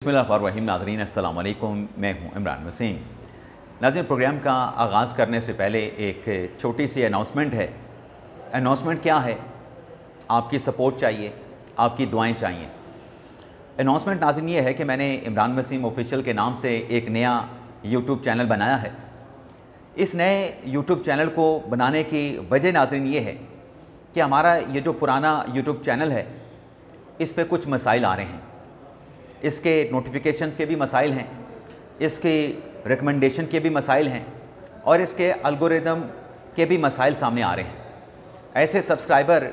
बिस्मिल्लाहिर्रहमानिर्रहीम। नाज़रीन अस्सलाम वालेकुम, मैं हूं इमरान वसीम। नाज़रीन, प्रोग्राम का आगाज़ करने से पहले एक छोटी सी अनाउंसमेंट है। अनाउंसमेंट क्या है? आपकी सपोर्ट चाहिए, आपकी दुआएं चाहिए। अनाउंसमेंट नाज़रीन ये है कि मैंने इमरान वसीम ऑफिशियल के नाम से एक नया यूट्यूब चैनल बनाया है। इस नए यूट्यूब चैनल को बनाने की वजह नाज़रीन ये है कि हमारा ये जो पुराना यूट्यूब चैनल है, इस पर कुछ मसाइल आ रहे हैं। इसके नोटिफिकेशंस के भी मसाइल हैं, इसके रिकमेंडेशन के भी मसाइल हैं और इसके एल्गोरिदम के भी मसाइल सामने आ रहे हैं। ऐसे सब्सक्राइबर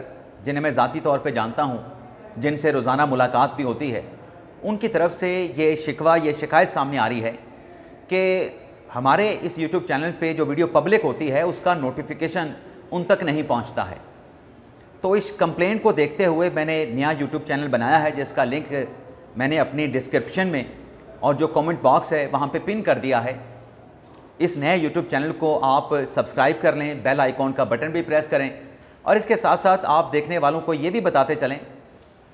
जिन्हें मैं ज़ाती तौर पे जानता हूँ, जिनसे रोज़ाना मुलाकात भी होती है, उनकी तरफ से ये शिकवा, ये शिकायत सामने आ रही है कि हमारे इस यूट्यूब चैनल पे जो वीडियो पब्लिक होती है उसका नोटिफिकेशन उन तक नहीं पहुँचता है। तो इस कंप्लेंट को देखते हुए मैंने नया यूट्यूब चैनल बनाया है, जिसका लिंक मैंने अपनी डिस्क्रिप्शन में और जो कमेंट बॉक्स है वहाँ पे पिन कर दिया है। इस नए यूट्यूब चैनल को आप सब्सक्राइब कर लें, बेल आइकॉन का बटन भी प्रेस करें और इसके साथ साथ आप देखने वालों को ये भी बताते चलें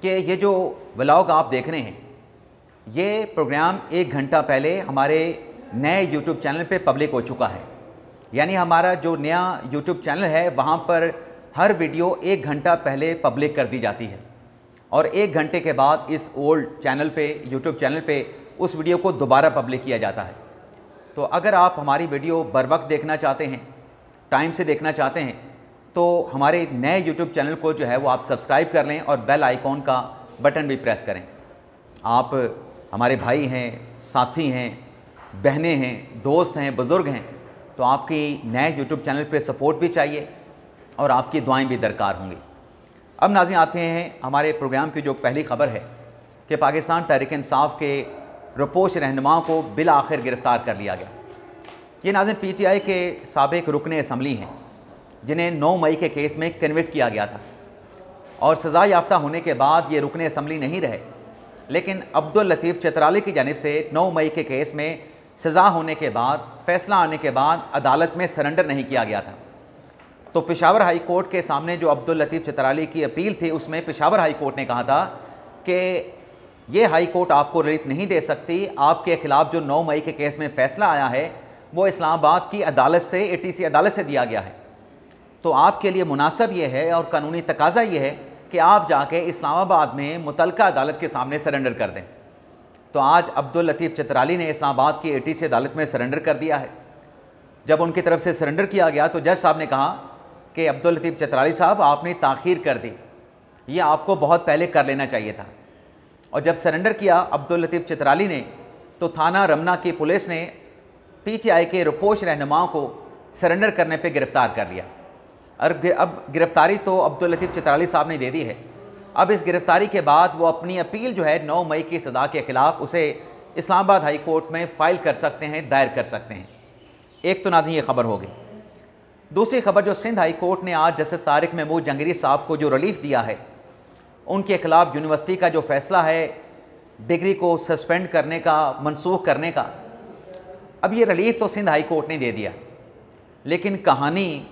कि ये जो व्लॉग आप देख रहे हैं, ये प्रोग्राम 1 घंटा पहले हमारे नए यूट्यूब चैनल पे पब्लिक हो चुका है। यानी हमारा जो नया यूट्यूब चैनल है वहाँ पर हर वीडियो 1 घंटा पहले पब्लिक कर दी जाती है और 1 घंटे के बाद इस ओल्ड चैनल पे, यूट्यूब चैनल पे उस वीडियो को दोबारा पब्लिक किया जाता है। तो अगर आप हमारी वीडियो बर वक्त देखना चाहते हैं, टाइम से देखना चाहते हैं, तो हमारे नए यूट्यूब चैनल को जो है वो आप सब्सक्राइब कर लें और बेल आइकॉन का बटन भी प्रेस करें। आप हमारे भाई हैं, साथी हैं, बहनें हैं, दोस्त हैं, बुज़ुर्ग हैं, तो आपकी नए यूट्यूब चैनल पर सपोर्ट भी चाहिए और आपकी दुआएँ भी दरकार होंगी। अब नाज़रीन आते हैं हमारे प्रोग्राम की जो पहली ख़बर है कि पाकिस्तान तहरीक इंसाफ के रुपोश रहनुमाओं को बिल आखिर गिरफ़्तार कर लिया गया। ये नाज़रीन PTI के साबिक़ रुकन असम्बली हैं, जिन्हें 9 मई के केस में कन्विक्ट किया गया था और सज़ा याफ्ता होने के बाद ये रुकन असम्बली नहीं रहे। लेकिन अब्दुल लतीफ़ चित्राली की जानिब से 9 मई के केस में सज़ा होने के बाद, फ़ैसला आने के बाद अदालत में सरेंडर नहीं किया गया था। तो पेशावर हाई कोर्ट के सामने जो अब्दुल लतीफ़ चित्राली की अपील थी, उसमें पेशावर हाई कोर्ट ने कहा था कि ये हाई कोर्ट आपको रिलीफ नहीं दे सकती। आपके ख़िलाफ़ जो 9 मई के केस में फ़ैसला आया है वो इस्लामाबाद की अदालत से, ATC अदालत से दिया गया है। तो आपके लिए मुनासिब ये है और कानूनी तकाज़ा ये है कि आप जाके इस्लामाबाद में मुतल्लिका अदालत के सामने सरेंडर कर दें। तो आज अब्दुल लतीफ़ चित्राली ने इस्लामाबाद की ATC अदालत में सरेंडर कर दिया है। जब उनकी तरफ से सरेंडर किया गया तो जज साहब ने कहा कि अब्दुल लतीफ़ चित्राली साहब, आपने ताख़ीर कर दी, ये आपको बहुत पहले कर लेना चाहिए था। और जब सरेंडर किया अब्दुल लतीफ़ चित्राली ने, तो थाना रमना की पुलिस ने PTI के रुपोश रहनुमाओं को सरेंडर करने पे गिरफ़्तार कर लिया। और अब गिरफ़्तारी तो अब्दुल लतीफ़ चित्राली साहब ने दे दी है। अब इस गिरफ़्तारी के बाद वो अपनी अपील जो है 9 मई की सज़ा के ख़िलाफ़ उसे इस्लामाबाद हाई कोर्ट में फ़ाइल कर सकते हैं, दायर कर सकते हैं। एक तो नाज़रीन ये ख़बर होगी। दूसरी खबर जो सिंध हाई कोर्ट ने आज जस्टिस तारिक महमूद जंगीरी साहब को जो रिलीफ दिया है, उनके ख़िलाफ़ यूनिवर्सिटी का जो फ़ैसला है डिग्री को सस्पेंड करने का, मनसूख करने का, अब ये रिलीफ तो सिंध हाई कोर्ट ने दे दिया, लेकिन कहानी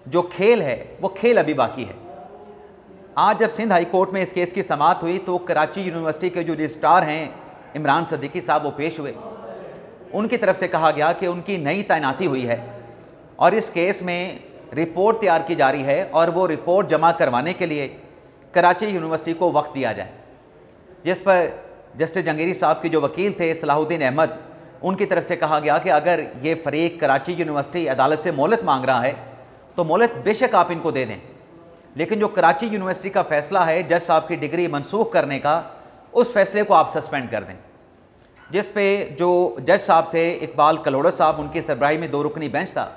जो खेल है वो खेल अभी बाकी है। आज जब सिंध हाई कोर्ट में इस केस की समाअत हुई तो कराची यूनिवर्सिटी के जो रजिस्ट्रार हैं इमरान सदीकी साहब, वो पेश हुए। उनकी तरफ से कहा गया कि उनकी नई तैनाती हुई है और इस केस में रिपोर्ट तैयार की जा रही है और वो रिपोर्ट जमा करवाने के लिए कराची यूनिवर्सिटी को वक्त दिया जाए। जिस पर जस्टिस जंगीरी साहब के जो वकील थे सलाहुद्दीन अहमद, उनकी तरफ से कहा गया कि अगर ये फ़रीक कराची यूनिवर्सिटी अदालत से मोहलत मांग रहा है तो मोहलत बेशक आप इनको दे दें, लेकिन जो कराची यूनिवर्सिटी का फ़ैसला है जज साहब की डिग्री मनसूख करने का, उस फैसले को आप सस्पेंड कर दें। जिस पे जो जज साहब थे इकबाल कलोड़ा साहब, उनकी सरबराही में 2 रुकनी बेंच था।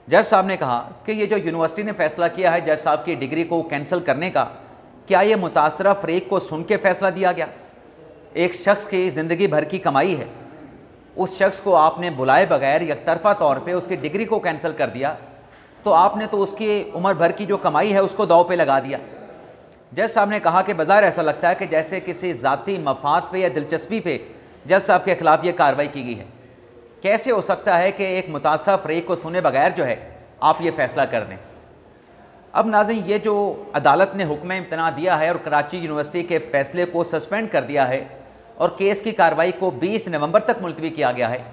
जज साहब ने कहा कि ये जो यूनिवर्सिटी ने फ़ैसला किया है जज साहब की डिग्री को कैंसिल करने का, क्या ये मुतासरा फ़रीक को सुन के फ़ैसला दिया गया? एक शख्स की ज़िंदगी भर की कमाई है, उस शख्स को आपने बुलाए बगैर एकतरफ़ा तौर पे उसकी डिग्री को कैंसिल कर दिया, तो आपने तो उसकी उम्र भर की जो कमाई है उसको दाव पे लगा दिया। जज साहब ने कहा कि बज़ाहिर ऐसा लगता है कि जैसे किसी ज़ाती मफाद पे या दिलचस्पी पे जज साहब के ख़िलाफ़ ये कार्रवाई की गई है। कैसे हो सकता है कि एक मुतासब फ़रीक को सुने बगैर जो है आप ये फ़ैसला कर दें? अब नाज़रीन, ये जो अदालत ने हुक्म इम्तना दिया है और कराची यूनिवर्सिटी के फ़ैसले को सस्पेंड कर दिया है, और केस की कार्रवाई को 20 नवंबर तक मुलतवी किया गया है।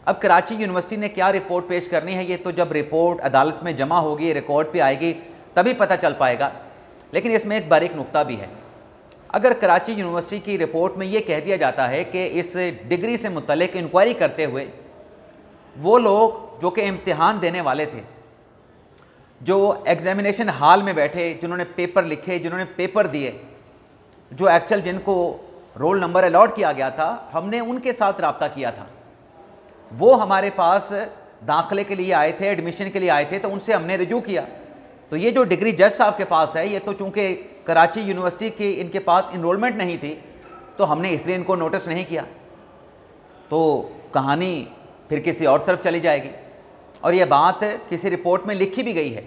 अब कराची यूनिवर्सिटी ने क्या रिपोर्ट पेश करनी है, ये तो जब रिपोर्ट अदालत में जमा होगी, रिकॉर्ड पे आएगी, तभी पता चल पाएगा। लेकिन इसमें एक बारीक नुक्ता भी है। अगर कराची यूनिवर्सिटी की रिपोर्ट में ये कह दिया जाता है कि इस डिग्री से मुतल्लिक इंक्वायरी करते हुए वो लोग जो कि इम्तिहान देने वाले थे, जो एग्जामिनेशन हॉल में बैठे, जिन्होंने पेपर लिखे, जिन्होंने पेपर दिए, जो एक्चुअल जिनको रोल नंबर अलॉट किया गया था, हमने उनके साथ रब्ता किया था। वो हमारे पास दाखिले के लिए आए थे, एडमिशन के लिए आए थे, तो उनसे हमने रिजू किया। तो ये जो डिग्री जज साहब के पास है, ये तो चूँकि कराची यूनिवर्सिटी की इनके पास इनरोलमेंट नहीं थी, तो हमने इसलिए इनको नोटिस नहीं किया। तो कहानी फिर किसी और तरफ चली जाएगी। और ये बात किसी रिपोर्ट में लिखी भी गई है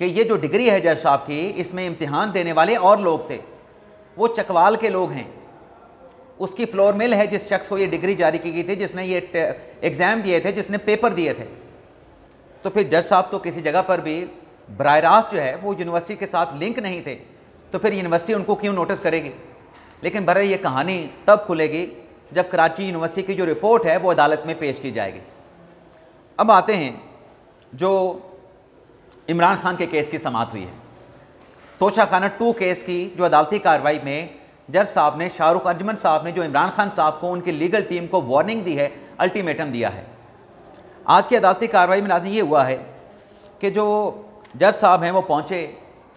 कि ये जो डिग्री है जज साहब की, इसमें इम्तिहान देने वाले और लोग थे, वो चकवाल के लोग हैं। उसकी फ्लोर मिल है जिस शख्स को ये डिग्री जारी की गई थी, जिसने ये एग्ज़ाम दिए थे, जिसने पेपर दिए थे। तो फिर जज साहब तो किसी जगह पर भी बराह रास्त जो है वो यूनिवर्सिटी के साथ लिंक नहीं थे, तो फिर यूनिवर्सिटी उनको क्यों नोटिस करेगी। लेकिन बहरहाल ये कहानी तब खुलेगी जब कराची यूनिवर्सिटी की जो रिपोर्ट है वो अदालत में पेश की जाएगी। अब आते हैं जो इमरान खान के केस की समाअत हुई है, तोशाखाना 2 केस की जो अदालती कार्रवाई में जज साहब ने, शाहरुख अंजुमन साहब ने जो इमरान खान साहब को, उनकी लीगल टीम को वार्निंग दी है, अल्टीमेटम दिया है। आज की अदालती कार्रवाई में नाज़रीन ये हुआ है कि जो जज साहब हैं वो पहुँचे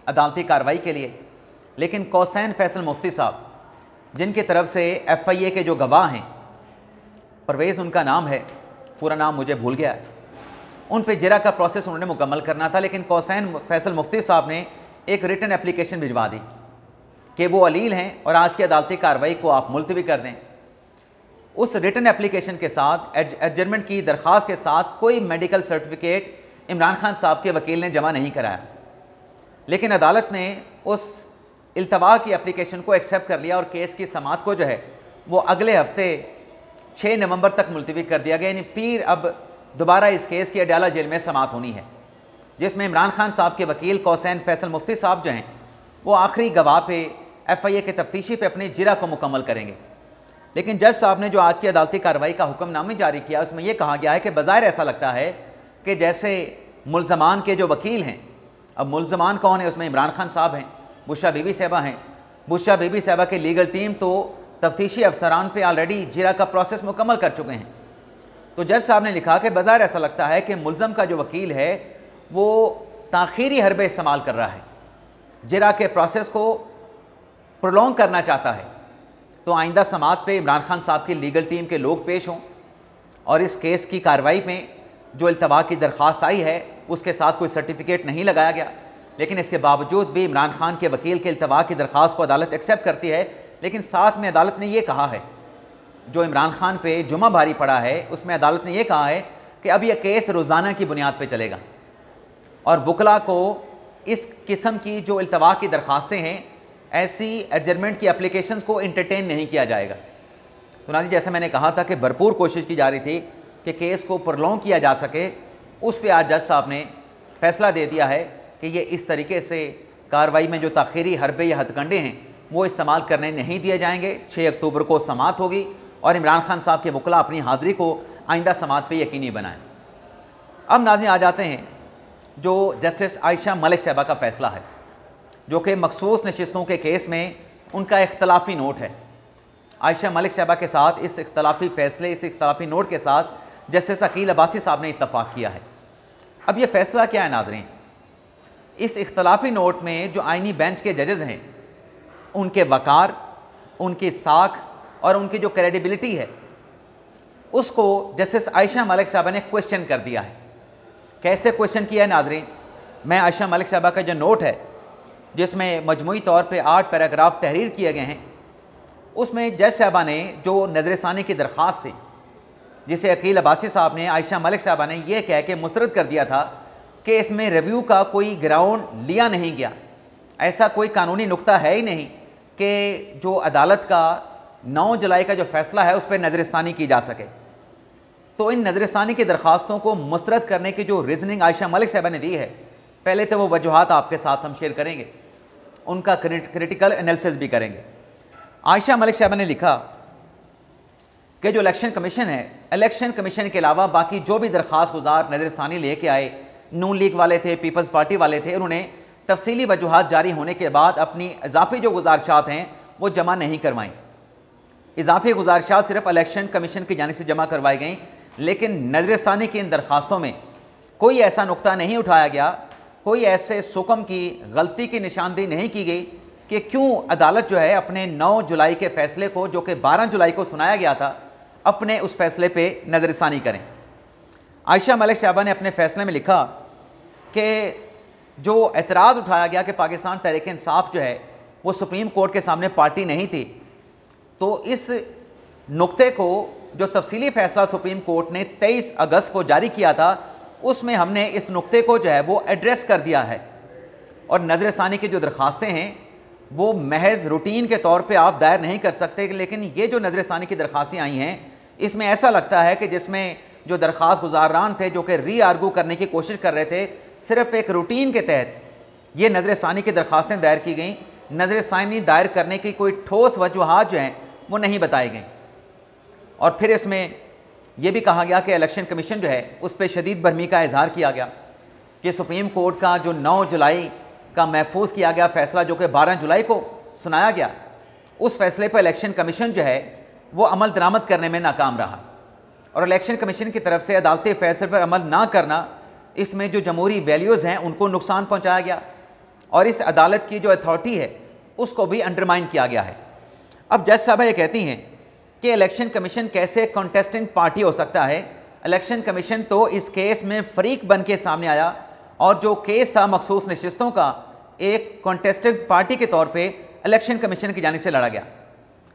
अदालती कार्रवाई के लिए, लेकिन कौसैन फैसल मुफ्ती साहब, जिनकी तरफ से FIA के जो गवाह हैं, परवेज़ उनका नाम है, पूरा नाम मुझे भूल गया, उन पे जिरा का प्रोसेस उन्होंने मुकम्मल करना था। लेकिन कौसैन फैसल मुफ्ती साहब ने एक रिटन एप्लीकेशन भिजवा दी कि वो अलील हैं और आज की अदालती कार्रवाई को आप मुलतवी कर दें। उस रिटन एप्लीकेशन के साथ, एडजर्नमेंट की दरख्वास्त के साथ, कोई मेडिकल सर्टिफिकेट इमरान खान साहब के वकील ने जमा नहीं कराया। लेकिन अदालत ने उस इल्तवा की एप्लीकेशन को एक्सेप्ट कर लिया और केस की समाअत को जो है वो अगले हफ्ते 6 नवंबर तक मुलतवी कर दिया गया। यानी फिर अब दोबारा इस केस की अडयाला जेल में समाअत होनी है, जिसमें इमरान खान साहब के वकील कौसैन फैसल मुफ्ती साहब जो हैं वो आखिरी गवाह पे FIA के तफ्तीशी पे अपनी जिरा को मुकम्मल करेंगे। लेकिन जज साहब ने जो आज की अदालती कार्रवाई का हुक्मनामा जारी किया, उसमें यह कहा गया है कि बज़ाहिर ऐसा लगता है कि जैसे मुल्ज़मान के जो वकील हैं, अब मुल्ज़मान कौन है, उसमें इमरान खान साहब हैं, बुशरा बीबी साहबा हैं, बुशरा बीबी साहबा की लीगल टीम तो तफ्तीशी अफसरान पे ऑलरेडी जिरा का प्रोसेस मुकम्मल कर चुके हैं। तो जज साहब ने लिखा कि बज़ाहिर ऐसा लगता है कि मुल्ज़म का जो वकील है वो ताख़ीरी हरबे इस्तेमाल कर रहा है, जिरा के प्रोसेस को प्रोलॉन्ग करना चाहता है। तो आइंदा समाअत पे इमरान खान साहब की लीगल टीम के लोग पेश हों और इस केस की कार्रवाई में जो इल्तवा की दरख्वास्त आई है उसके साथ कोई सर्टिफिकेट नहीं लगाया गया। लेकिन इसके बावजूद भी इमरान खान के वकील के इल्तवा की दरख्वास्त को अदालत एक्सेप्ट करती है। लेकिन साथ में अदालत ने यह कहा है, जो इमरान खान पे जुमा भारी पड़ा है, उसमें अदालत ने यह कहा है कि अब यह केस रोज़ाना की बुनियाद पर चलेगा और वकला को इस किस्म की जो इल्तवा की दरख्वास्तें हैं, ऐसी एडजर्नमेंट की एप्लीकेशंस को इंटरटेन नहीं किया जाएगा। तो नाज़रीन, जैसे मैंने कहा था कि भरपूर कोशिश की जा रही थी कि केस को प्रोलॉन्ग किया जा सके, उस पर आज जज साहब ने फैसला दे दिया है कि ये इस तरीके से कार्रवाई में जो ताख़ीरी हरबे या हथकंडे हैं वो इस्तेमाल करने नहीं दिए जाएंगे। 6 अक्टूबर को समाअत होगी और इमरान खान साहब के वकला अपनी हाज़िरी को आइंदा समाअत पे यकीनी बनाएं। अब नाज़रीन आ जाते हैं जो जस्टिस आयशा मलिक साहबा का फ़ैसला है, जो कि मखसूस नशिस्तों के केस में उनका इख्तलाफी नोट है। आयशा मलिक साहबा के साथ इस इख्तलाफी फ़ैसले, इस इख्तलाफी नोट के साथ जस्टिस अकील अब्बासी साहब ने इत्तफ़ाक़ किया है। अब ये फ़ैसला क्या है नाज़रीन, इस इख्तलाफी नोट में जो आइनी बेंच के जजेज़ हैं उनके वक़ार, उनकी साख और उनकी जो क्रेडिबिलिटी है उसको जस्टिस आयशा मलिक साहबा ने क्वेश्चन कर दिया है। कैसे क्वेश्चन किया है नाज़रीन, मैं आयशा मलिक साहबा का जो नोट है जिसमें मजमूई तौर पे 8 पैराग्राफ तहरीर किए गए हैं, उसमें जज साहबा ने जो नज़रसानी की दरख्वास्त थी, जिसे अकील अब्बासी साहब ने आयशा मलिक साहबा ने यह कह के मुस्तरद कर दिया था कि इसमें रिव्यू का कोई ग्राउंड लिया नहीं गया, ऐसा कोई कानूनी नुक्ता है ही नहीं कि जो अदालत का 9 जुलाई का जो फ़ैसला है उस पर नज़रसानी की जा सके। तो इन नज़रसानी की दरख्वास्तों को मुस्तरद करने की जो रीज़निंग आयशा मलिक साहबा ने दी है, पहले तो वो वजूहात आपके साथ हम शेयर करेंगे, उनका क्रिटिकल एनालिसिस भी करेंगे। आयशा मलिक साहबा ने लिखा कि जो इलेक्शन कमीशन है, इलेक्शन कमीशन के अलावा बाकी जो भी दरख्वास्त गुजार नज़रसानी लेके आए, नून लीग वाले थे, पीपल्स पार्टी वाले थे, उन्होंने तफसीली वजूहात जारी होने के बाद अपनी इजाफी जो गुजारिशात हैं वो जमा नहीं करवाई। इजाफी गुजारिशात सिर्फ इलेक्शन कमीशन की जानिब से जमा करवाई गई, लेकिन नज़रसानी की इन दरख्वास्तों में कोई ऐसा नुक्ता नहीं उठाया गया, कोई ऐसे सुकम की गलती की निशानदेही नहीं की गई कि क्यों अदालत जो है अपने 9 जुलाई के फ़ैसले को, जो कि 12 जुलाई को सुनाया गया था, अपने उस फैसले पे नज़रसानी करें। आयशा मलिक साहबा ने अपने फ़ैसले में लिखा कि जो एतराज़ उठाया गया कि पाकिस्तान तहरीक इंसाफ जो है वो सुप्रीम कोर्ट के सामने पार्टी नहीं थी, तो इस नुक्ते को जो तफसीली फ़ैसला सुप्रीम कोर्ट ने 23 अगस्त को जारी किया था, उसमें हमने इस नुक्ते को जो है वो एड्रेस कर दिया है। और नज़रसानी की जो दरख्वास्तें हैं वो महज रूटीन के तौर पे आप दायर नहीं कर सकते, लेकिन ये जो नज़रसानी की दरख्वास्तें आई हैं इसमें ऐसा लगता है कि जिसमें जो दरख्वास्त गुजारान थे जो कि री आर्गू करने की कोशिश कर रहे थे, सिर्फ एक रूटीन के तहत ये नज़रसानी की दरख्वास्तें दायर की गई। नज़रसानी दायर करने की कोई ठोस वजूहात जो हैं वो नहीं बताई गई। और फिर इसमें यह भी कहा गया कि इलेक्शन कमीशन जो है उस पर शदीद बरहमी का इजहार किया गया कि सुप्रीम कोर्ट का जो 9 जुलाई का महफूज किया गया फ़ैसला, जो कि 12 जुलाई को सुनाया गया, उस फैसले पर इलेक्शन कमीशन जो है वो अमल दरामद करने में नाकाम रहा। और इलेक्शन कमीशन की तरफ से अदालती फ़ैसले पर अमल ना करना, इसमें जो जमहूरी वैल्यूज़ हैं उनको नुकसान पहुँचाया गया और इस अदालत की जो अथॉरिटी है उसको भी अंडरमाइन किया गया है। अब जज साहबा ये कहती हैं कि इलेक्शन कमीशन कैसे कॉन्टेस्टिंग पार्टी हो सकता है। इलेक्शन कमीशन तो इस केस में फ़रीक बन के सामने आया और जो केस था मखसूस नशिस्तों का, एक कॉन्टेस्टेड पार्टी के तौर पे इलेक्शन कमीशन की जानिब से लड़ा गया।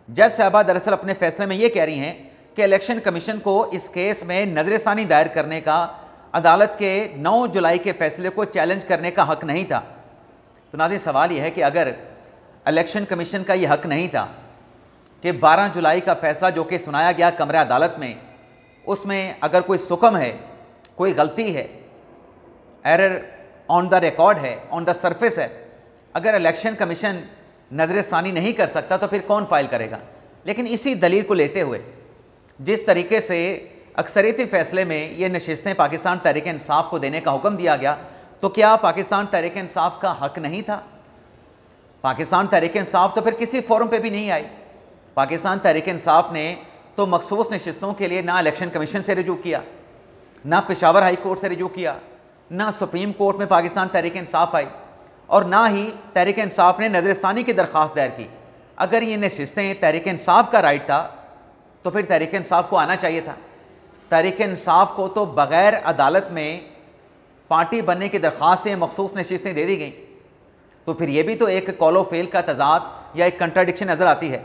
जज साहबा दरअसल अपने फैसले में ये कह रही हैं कि इलेक्शन कमीशन को इस केस में नज़रसानी दायर करने का अदालत के 9 जुलाई के फ़ैसले को चैलेंज करने का हक़ नहीं था। तो नाज़रीन, सवाल यह है कि अगर इलेक्शन कमीशन का ये हक़ नहीं था कि 12 जुलाई का फ़ैसला जो कि सुनाया गया कमरा अदालत में, उसमें अगर कोई सुकम है, कोई गलती है, एरर ऑन द रिकॉर्ड है, ऑन द सरफेस है, अगर इलेक्शन कमीशन नज़रसानी नहीं कर सकता तो फिर कौन फाइल करेगा। लेकिन इसी दलील को लेते हुए जिस तरीके से अक्सरियती फ़ैसले में ये नशिस्तें पाकिस्तान तहरीक इंसाफ को देने का हुक्म दिया गया, तो क्या पाकिस्तान तहरीक इंसाफ का हक़ नहीं था? पाकिस्तान तहरीक इंसाफ तो फिर किसी फोरम पे भी नहीं आई। पाकिस्तान तहरीक इंसाफ ने तो मखसूस नशिस्तों के लिए ना इलेक्शन कमीशन से रजू किया, ना पेशावर हाई कोर्ट से रजू किया, ना सुप्रीम कोर्ट में पाकिस्तान तहरीक इंसाफ आई, और ना ही तहरीक इंसाफ ने नज़रसानी की दरख्वास्त दायर की। अगर ये नशिस्तें तहरीक इंसाफ का राइट था तो फिर तहरीक इंसाफ को आना चाहिए था। तहरीक इंसाफ को तो बग़ैर अदालत में पार्टी बनने की दरख्वास्तें, मखसूस नशिस्तें दे दी गई, तो फिर ये भी तो एक कॉलो फेल का तजाद या एक कंट्राडिक्शन नज़र आती है।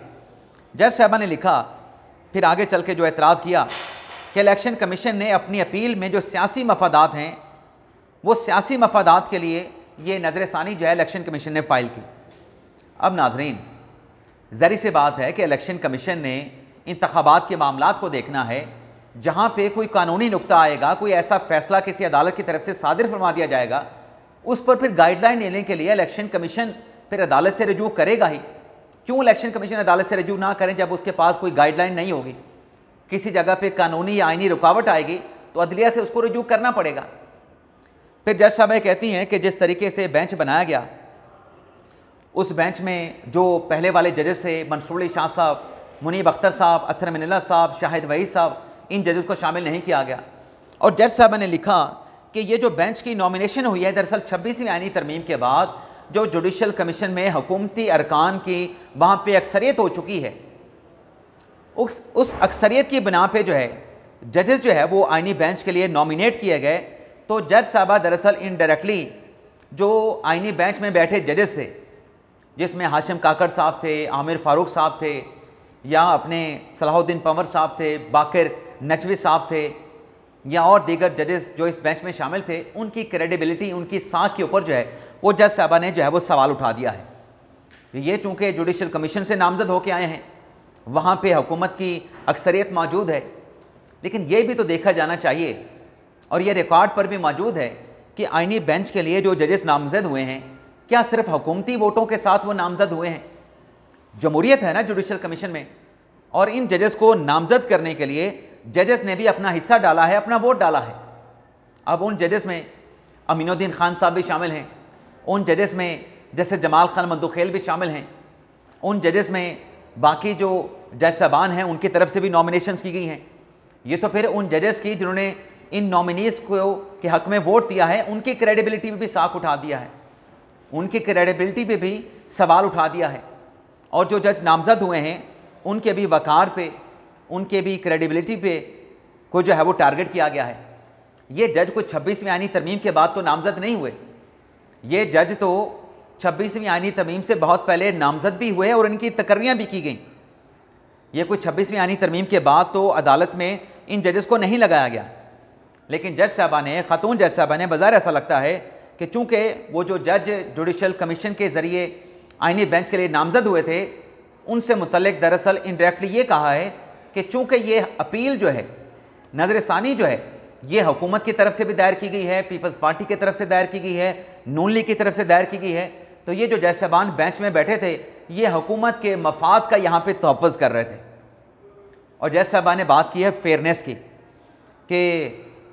जज साहबा ने लिखा, फिर आगे चल के जो एतराज़ किया कि इलेक्शन कमीशन ने अपनी अपील में जो सियासी मफादात हैं वो सियासी मफादात के लिए ये नज़रसानी जो है इलेक्शन कमीशन ने फ़ाइल की। अब नाजरीन, ज़री सी बात है कि इलेक्शन कमीशन ने इंतखाबात के मामलात को देखना है, जहाँ पे कोई कानूनी नुक्ता आएगा, कोई ऐसा फ़ैसला किसी अदालत की तरफ से सादिर फरमा दिया जाएगा, उस पर फिर गाइडलाइन लेने के लिए इलेक्शन कमीशन फिर अदालत से रजू करेगा ही। क्यों इलेक्शन कमीशन अदालत से रजू ना करें जब उसके पास कोई गाइडलाइन नहीं होगी? किसी जगह पे कानूनी या आइनी रुकावट आएगी तो अदलिया से उसको रजू करना पड़ेगा। फिर जज साहब कहती हैं कि जिस तरीके से बेंच बनाया गया, उस बेंच में जो पहले वाले जजेस थे, मंसूर अली शाह साहब, मुनीब अख्तर साहब, अथर मिनल्ला साहब, शाहिद वहीद साहब, इन जजेस को शामिल नहीं किया गया। और जज साहब ने लिखा कि ये जो बेंच की नॉमिनेशन हुई है, दरअसल 26वीं आईनी तरमीम के बाद जो जुडिशल कमीशन में हुकूमती अरकान की वहाँ पे अक्सरियत हो चुकी है, उस अक्सरियत की बिना पे जो है जजेस जो है वो आईनी बेंच के लिए नॉमिनेट किए गए। तो जज साहबा दरअसल इनडायरेक्टली जो आईनी बेंच में बैठे जजेस थे, जिसमें हाशिम काकड़ साहब थे, आमिर फ़ारूक साहब थे, या अपने सलाहुद्दीन पंवर साहब थे, बाकिर नचवी साहब थे, या और दीगर जजेस जो इस बेंच में शामिल थे, उनकी क्रेडिबिलिटी, उनकी साख के ऊपर जो है वो जज साहबा ने जो है वो सवाल उठा दिया है। ये चूँकि जुडिशल कमीशन से नामजद होकर आए हैं, वहाँ पे हुकूमत की अक्सरियत मौजूद है, लेकिन ये भी तो देखा जाना चाहिए और ये रिकॉर्ड पर भी मौजूद है कि आईनी बेंच के लिए जो जजेस नामजद हुए हैं, क्या सिर्फ हुकूमती वोटों के साथ वो नामजद हुए हैं? जमहूरियत है ना जुडिशल कमीशन में, और इन जजेस को नामजद करने के लिए जजेस ने भी अपना हिस्सा डाला है, अपना वोट डाला है। अब उन जजेस में अमीनुद्दीन खान साहब भी शामिल हैं, उन जजेस में जैसे जमाल खान मंदुखेल भी शामिल हैं, उन जजेस में बाकी जो जज साहबान हैं उनकी तरफ से भी नॉमिनेशंस की गई हैं। ये तो फिर उन जजेस की जिन्होंने इन नॉमिनीज़ को के हक़ में वोट दिया है उनकी क्रेडिबिलिटी पे भी साख उठा दिया है, उनकी क्रेडिबिलिटी पे भी सवाल उठा दिया है। और जो जज नामज़द हुए हैं उनके भी वक़ार पे, उनके भी क्रेडिबिलिटी पे को जो है वो टारगेट किया गया है। ये जज कोई 26वीं आईनी तरमीम के बाद तो नामज़द नहीं हुए, ये जज तो 26वीं आईनी तरमीम से बहुत पहले नामज़द भी हुए और इनकी तकर्रियाँ भी की गई। ये कोई 26वीं आईनी तरमीम के बाद तो अदालत में इन जजेस को नहीं लगाया गया। लेकिन जज साहबा ने, ख़ातून जज साहबा ने, बाज़ाहिर ऐसा लगता है कि चूँकि वो जो जज जुडिशल कमीशन के ज़रिए आईनी बेंच के लिए नामज़द हुए थे उनसे मुतल्लिक दरअसल इनडायरेक्टली ये कहा है कि चूँकि ये अपील जो है, नज़र सानी जो है, ये हुकूमत की तरफ से भी दायर की गई है, पीपल्स पार्टी की तरफ से दायर की गई है, नून लीग की तरफ से दायर की गई है, तो ये जो जज साहबान बेंच में बैठे थे ये हुकूमत के मफाद का यहाँ पे तहफ़्फ़ुज़ कर रहे थे। और जज साहबान ने बात की है फेयरनेस की, कि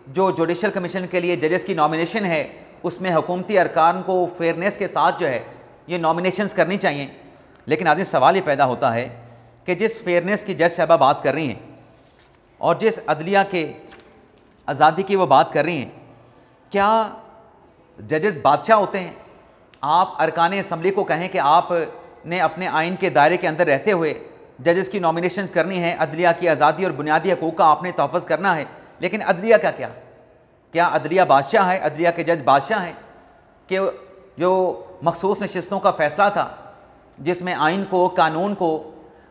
जो जुडिशल कमीशन के लिए जजेस की नॉमिनेशन है उसमें हुकूमती अरकान को फेयरनेस के साथ जो है ये नॉमिनेशंस करनी चाहिए। लेकिन आज सवाल ये पैदा होता है कि जिस फेयरनेस की जज साहबा बात कर रही हैं और जिस अदलिया के आज़ादी की वो बात कर रही हैं, क्या जजेस बादशाह होते हैं? आप अरकान असम्बली को कहें कि आपने अपने आइन के दायरे के अंदर रहते हुए जजेस की नॉमिनेशंस करनी है, अदलिया की आज़ादी और बुनियादी हकूक़ का आपने तहफ़्फ़ुज़ करना है, लेकिन अदलिया का क्या अदलिया बादशाह है? अदलिया के जज बादशाह हैं कि जो मखसूस नशिस्तों का फ़ैसला था जिसमें आइन को, कानून को,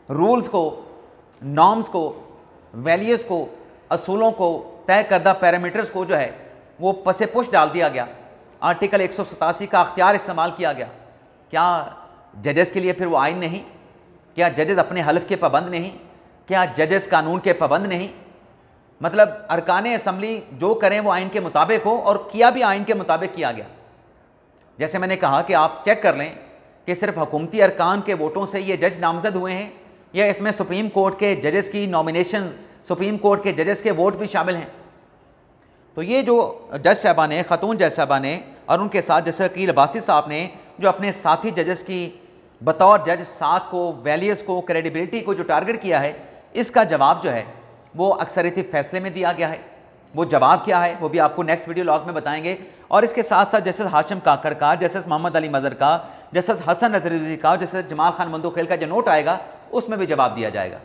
रूल्स को, नॉर्म्स को, वैल्यूज़ को, असूलों को, तय करदा पैरामीटर्स को जो है वो पसे पुश डाल दिया गया, आर्टिकल 187 का अख्तियार इस्तेमाल किया गया। क्या जजेस के लिए फिर वो आइन नहीं? क्या जजेस अपने हल्फ के पाबंद नहीं? क्या जजेस कानून के पाबंद नहीं? मतलब अरकान असम्बली जो करें वो आइन के मुताबिक हो, और किया भी आइन के मुताबिक किया गया। जैसे मैंने कहा कि आप चेक कर लें कि सिर्फ हुकूमती अरकान के वोटों से ये जज नामज़द हुए हैं या इसमें सुप्रीम कोर्ट के जजेस की नॉमिनेशन, सुप्रीम कोर्ट के जजेस के वोट भी शामिल हैं। तो ये जो जज साहबा ने, ख़ातून जज साहबा ने और उनके साथ जैसे वकील अब्बासी साहब ने जो अपने साथी जजेस की बतौर जज साख को, वैल्यूज़ को, क्रेडिबिलिटी को जो टारगेट किया है, इसका जवाब जो है वो अक्सरियती फ़ैसले में दिया गया है। वो जवाब क्या है वो भी आपको नेक्स्ट वीडियो लॉग में बताएंगे। और इसके साथ साथ जस्टिस हाशिम काकड़ का, जस्टिस मोहम्मद अली मज़हर का, जस्टिस हसन नज़रुद्दीन का, जस्टिस जमाल खान मंदुखेल का जो नोट आएगा उसमें भी जवाब दिया जाएगा।